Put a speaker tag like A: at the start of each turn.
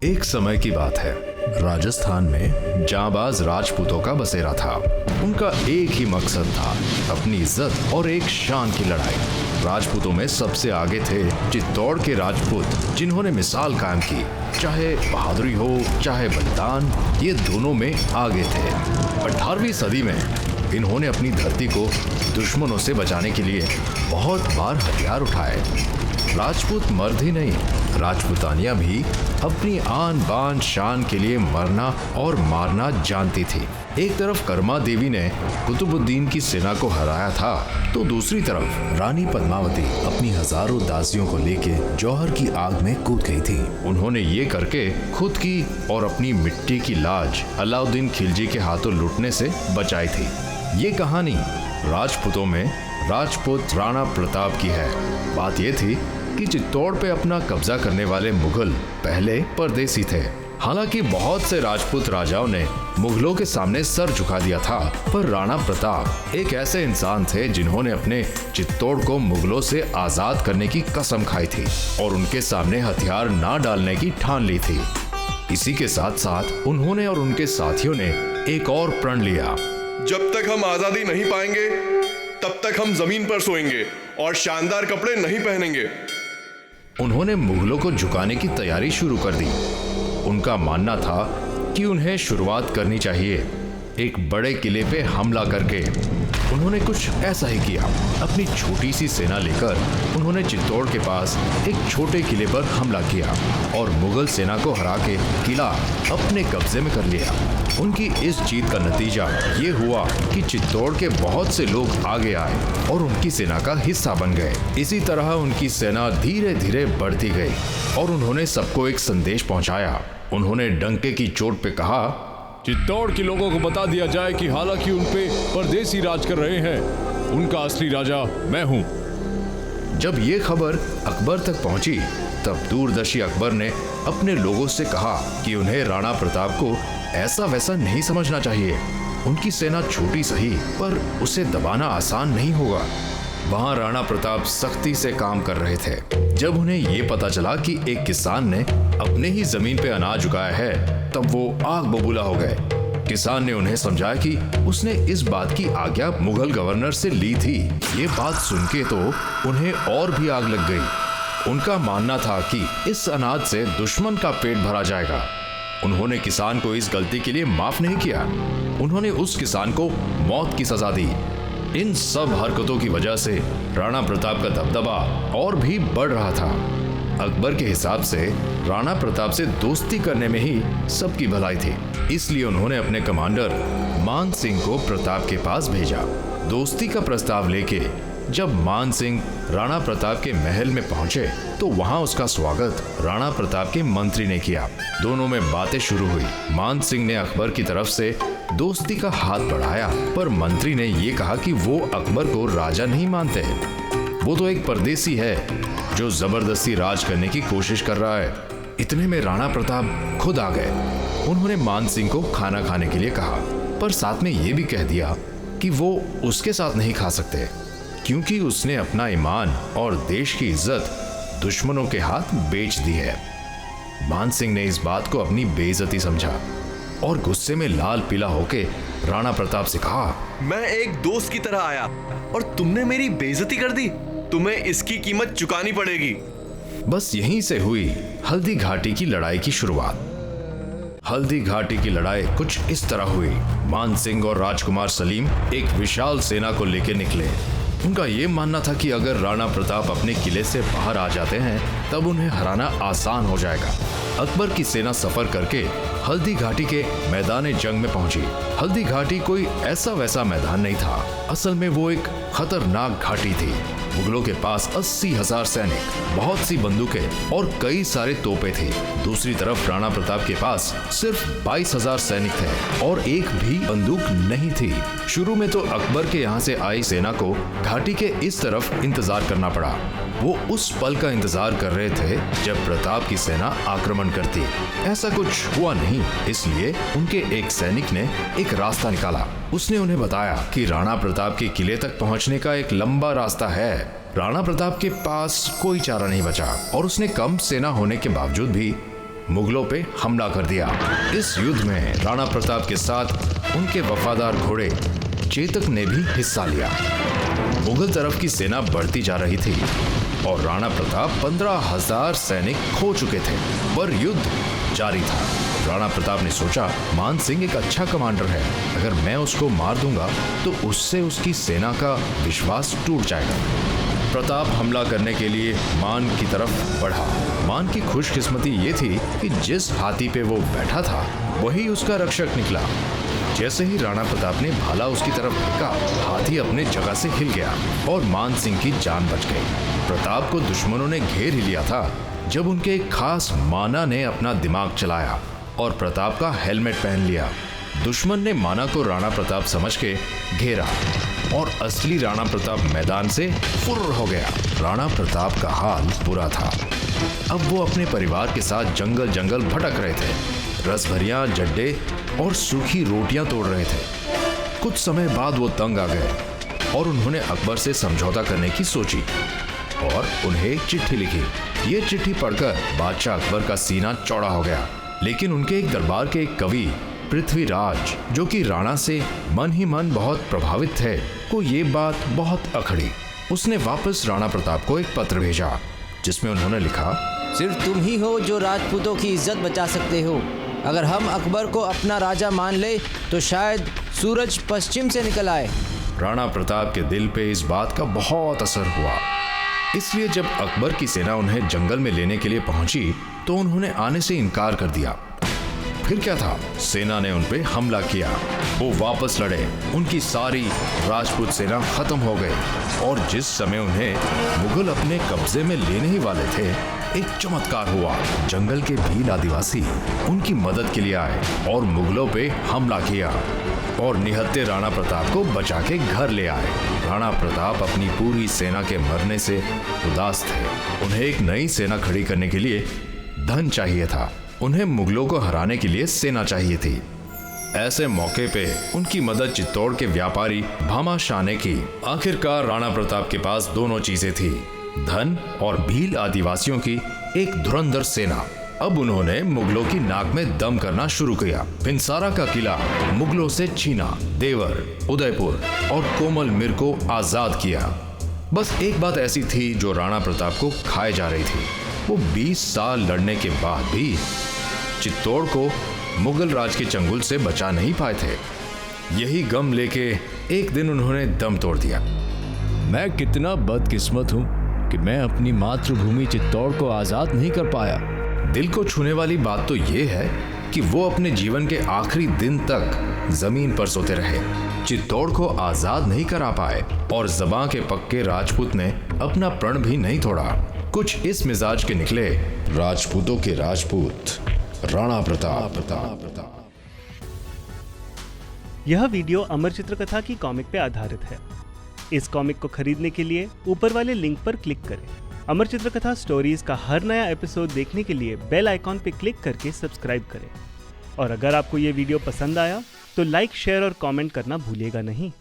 A: एक समय की बात है, राजस्थान में जांबाज राजपूतों का बसेरा था। उनका एक ही मकसद था, अपनी इज्जत और एक शान की लड़ाई। राजपूतों में सबसे आगे थे चित्तौड़ के राजपूत, जिन्होंने मिसाल कायम की। चाहे बहादुरी हो चाहे बलिदान, ये दोनों में आगे थे। 18वीं सदी में इन्होंने अपनी धरती को दुश्मनों से बचाने के लिए बहुत बार हथियार उठाए। राजपूत मर्द ही नहीं, राजपूतानियां भी अपनी आन बान शान के लिए मरना और मारना जानती थी। एक तरफ कर्मा देवी ने कुतुबुद्दीन की सेना को हराया था, तो दूसरी तरफ रानी पद्मावती अपनी हजारों दासियों को लेके जौहर की आग में कूद गई थी। उन्होंने ये करके खुद की और अपनी मिट्टी की लाज अलाउद्दीन खिलजी के हाथों लुटने से बचाई थी। ये कहानी राजपूतों में राजपूत राणा प्रताप की है। बात ये थी कि चित्तौड़ पे अपना कब्जा करने वाले मुगल पहले परदेसी थे। हालांकि बहुत से राजपूत राजाओं ने मुगलों के सामने सर झुका दिया था, पर राणा प्रताप एक ऐसे इंसान थे जिन्होंने अपने चित्तौड़ को मुगलों से आजाद करने की कसम खाई थी और उनके सामने हथियार ना डालने की ठान ली थी। इसी के साथ साथ उन्होंने और उनके साथियों ने एक और प्रण लिया।
B: जब तक हम आजादी नहीं पाएंगे तब तक हम जमीन पर सोएंगे और शानदार कपड़े नहीं पहनेंगे।
A: उन्होंने मुगलों को झुकाने की तैयारी शुरू कर दी। उनका मानना था कि उन्हें शुरुआत करनी चाहिए एक बड़े किले पे हमला करके। उन्होंने कुछ ऐसा ही किया। अपनी छोटी सी सेना लेकर उन्होंने चित्तौड़ के पास एक छोटे किले पर हमला किया और मुगल सेना को हरा के किला अपने कब्जे में कर लिया। उनकी इस जीत का नतीजा ये हुआ कि चित्तौड़ के बहुत से लोग आगे आए और उनकी सेना का हिस्सा बन गए। इसी तरह उनकी सेना धीरे धीरे बढ़ती गई और उन्होंने सबको एक संदेश पहुंचाया। उन्होंने डंके की चोट पे कहा,
C: चित्तौड़ के लोगों को बता दिया जाए कि हालांकि उन पे परदेसी राज कर रहे हैं, उनका असली राजा मैं हूं।
A: जब ये खबर अकबर तक पहुंची, तब दूरदर्शी अकबर ने अपने लोगों से कहा कि उन्हें राणा प्रताप को ऐसा वैसा नहीं समझना चाहिए। उनकी सेना छोटी सही, पर उसे दबाना आसान नहीं होगा। वहां राणा प्रताप सख्ती से काम कर रहे थे। जब उन्हें ये पता चला कि एक किसान ने अपने ही जमीन पे अनाज उगाया है, तब वो आग बबूला हो गए। किसान ने उन्हें समझाया कि उसने इस बात की आज्ञा मुगल गवर्नर से ली थी। ये बात सुन के तो उन्हें और भी आग लग गई। उनका मानना था कि इस अनाज से दुश्मन का पेट भरा जाएगा। उन्होंने किसान को इस गलती के लिए माफ नहीं किया। उन्होंने उस किसान को मौत की सजा दी। इन सब हरकतों की वजह से राणा प्रताप का दबदबा और भी बढ़ रहा था। अकबर के हिसाब से राणा प्रताप से दोस्ती करने में ही सबकी भलाई थी। इसलिए उन्होंने अपने कमांडर मान सिंह को प्रताप के पास भेजा। दोस्ती का प्रस्ताव लेके जब मान सिंह राणा प्रताप के महल में पहुंचे, तो वहां उसका स्वागत राणा प्रताप के मंत्री ने किया। दोनों में बातें शुरू हुई। मान सिंह ने अकबर की तरफ से दोस्ती का हाथ बढ़ाया, पर मंत्री ने ये कहा कि वो अकबर को राजा नहीं मानते। वो तो एक परदेसी है जो जबरदस्ती राज करने की कोशिश कर रहा है। इतने में राणा प्रताप खुद आ गए। उन्होंने मान सिंह को खाना खाने के लिए कहा, पर साथ में ये भी कह दिया कि वो उसके साथ नहीं खा सकते, क्योंकि उसने अपना ईमान और देश की इज्जत दुश्मनों के हाथ बेच दी है। मान सिंह ने इस बात को अपनी बेइज्जती समझा और गुस्से में लाल पीला होके राणा प्रताप से कहा,
D: मैं एक दोस्त की तरह आया और तुमने मेरी बेइज्जती कर दी। तुम्हें इसकी कीमत चुकानी पड़ेगी।
A: बस यहीं से हुई हल्दी घाटी की लड़ाई की शुरुआत। हल्दी घाटी की लड़ाई कुछ इस तरह हुई। मान सिंह और राजकुमार सलीम एक विशाल सेना को लेकर निकले। उनका ये मानना था कि अगर राणा प्रताप अपने किले से बाहर आ जाते हैं, तब उन्हें हराना आसान हो जाएगा। अकबर की सेना सफर करके हल्दी घाटी के मैदान जंग में पहुंची। हल्दी घाटी कोई ऐसा वैसा मैदान नहीं था। असल में वो एक खतरनाक घाटी थी। मुगलों के पास 80,000 सैनिक, बहुत सी बंदूकें और कई सारे तोपें थी। दूसरी तरफ राणा प्रताप के पास सिर्फ 22,000 सैनिक थे और एक भी बंदूक नहीं थी। शुरू में तो अकबर के यहाँ से आई सेना को घाटी के इस तरफ इंतजार करना पड़ा। वो उस पल का इंतजार कर रहे थे जब प्रताप की सेना आक्रमण करती। ऐसा कुछ हुआ नहीं, इसलिए उनके एक सैनिक ने एक रास्ता निकाला। उसने उन्हें बताया कि राणा प्रताप के किले तक पहुंचने का एक लंबा रास्ता है। राणा प्रताप के पास कोई चारा नहीं बचा और उसने कम सेना होने के बावजूद भी मुगलों पे हमला कर दिया। इस युद्ध में राणा प्रताप के साथ उनके वफादार घोड़े चेतक ने भी हिस्सा लिया। मुगल तरफ की सेना बढ़ती जा रही थी और राणा प्रताप 15,000 सैनिक खो चुके थे, पर युद्ध जारी था। राणा प्रताप ने सोचा, मान सिंह एक अच्छा कमांडर है, अगर मैं उसको मार दूंगा तो उससे उसकी सेना का विश्वास टूट जाएगा। प्रताप हमला करने के लिए मान की तरफ बढ़ा। मान की खुशकिस्मती ये थी कि जिस हाथी पे वो बैठा था वही उसका रक्षक निकला। जैसे ही राणा प्रताप ने भाला उसकी तरफ फेंका, हाथी अपने जगह से हिल गया और मान सिंह की जान बच गई। प्रताप को दुश्मनों ने घेर ही लिया था जब उनके एक खास माना ने अपना दिमाग चलाया और प्रताप का हेलमेट पहन लिया। दुश्मन ने माना को राणा प्रताप समझ के घेरा और असली राणा प्रताप मैदान से फुर्र हो गया। राणा प्रताप का हाल बुरा था। अब वो अपने परिवार के साथ जंगल जंगल भटक रहे थे, रस भरियां जड्डे और सूखी रोटियां तोड़ रहे थे। कुछ समय बाद वो तंग आ गए और उन्होंने अकबर से समझौता करने की सोची और उन्हें एक चिट्ठी लिखी। ये चिट्ठी पढ़कर बादशाह अकबर का सीना चौड़ा हो गया, लेकिन उनके एक दरबार के एक कवि पृथ्वीराज, जो कि राणा से मन ही मन बहुत प्रभावित थे, को ये बात बहुत अखड़ी। उसने वापस राणा प्रताप को एक पत्र भेजा जिसमें उन्होंने लिखा,
E: सिर्फ तुम ही हो जो राजपूतों की इज्जत बचा सकते हो। अगर हम अकबर को अपना राजा मान ले तो शायद सूरज पश्चिम से निकल आए।
A: राणा प्रताप के दिल पे इस बात का बहुत असर हुआ, इसलिए जब अकबर की सेना उन्हें जंगल में लेने के लिए पहुंची तो उन्होंने आने से इनकार कर दिया। फिर क्या था, सेना ने उन पे हमला किया। वो वापस लड़े, उनकी सारी राजपूत सेना खत्म हो गई और जिस समय उन्हें मुगल अपने कब्जे में लेने ही वाले थे, एक चमत्कार हुआ। जंगल के भील आदिवासी उनकी मदद के लिए आए और मुगलों पे हमला किया और निहत्थे राणा प्रताप को बचा के घर ले आए। राणा प्रताप अपनी पूरी सेना के मरने से उदास थे। उन्हें एक नई सेना खड़ी करने के लिए धन चाहिए था। उन्हें मुगलों को हराने के लिए सेना चाहिए थी। ऐसे मौके पे उनकी मदद चित्तौड़ के व्यापारी भामा शाह ने की। आखिरकार राणा प्रताप के पास दोनों चीजें थी, धन और भील आदिवासियों की एक धुरंधर सेना। अब उन्होंने मुगलों की नाक में दम करना शुरू किया। भिंसारा का किला मुगलों से छीना, देवर, उदयपुर और कोमल मिर को आजाद किया। बस एक बात ऐसी थी जो राणा प्रताप को खाए जा रही थी। वो 20 साल लड़ने के बाद भी चित्तौड़ को मुगल राज के चंगुल से बचा नहीं पाए थे। यही गम लेके एक दिन उन्होंने दम तोड़ दिया।
C: मैं कितना बदकिस्मत हूँ कि मैं अपनी मातृभूमि चित्तौड़ को आजाद नहीं कर पाया।
A: दिल को छूने वाली बात तो ये है कि वो अपने जीवन के आखिरी दिन तक जमीन पर सोते रहे, चित्तौड़ को आजाद नहीं करा पाए और ज़बां के पक्के राजपूत ने अपना प्रण भी नहीं तोड़ा। कुछ इस मिजाज के निकले राजपूतों के राजपूत राणा प्रताप।
F: यह वीडियो अमर चित्रकथा की कॉमिक पे आधारित है। इस कॉमिक को खरीदने के लिए ऊपर वाले लिंक पर क्लिक करें। अमर चित्रकथा स्टोरीज का हर नया एपिसोड देखने के लिए बेल आइकॉन पे क्लिक करके सब्सक्राइब करें। और अगर आपको ये वीडियो पसंद आया तो लाइक, शेयर और कमेंट करना भूलिएगा नहीं।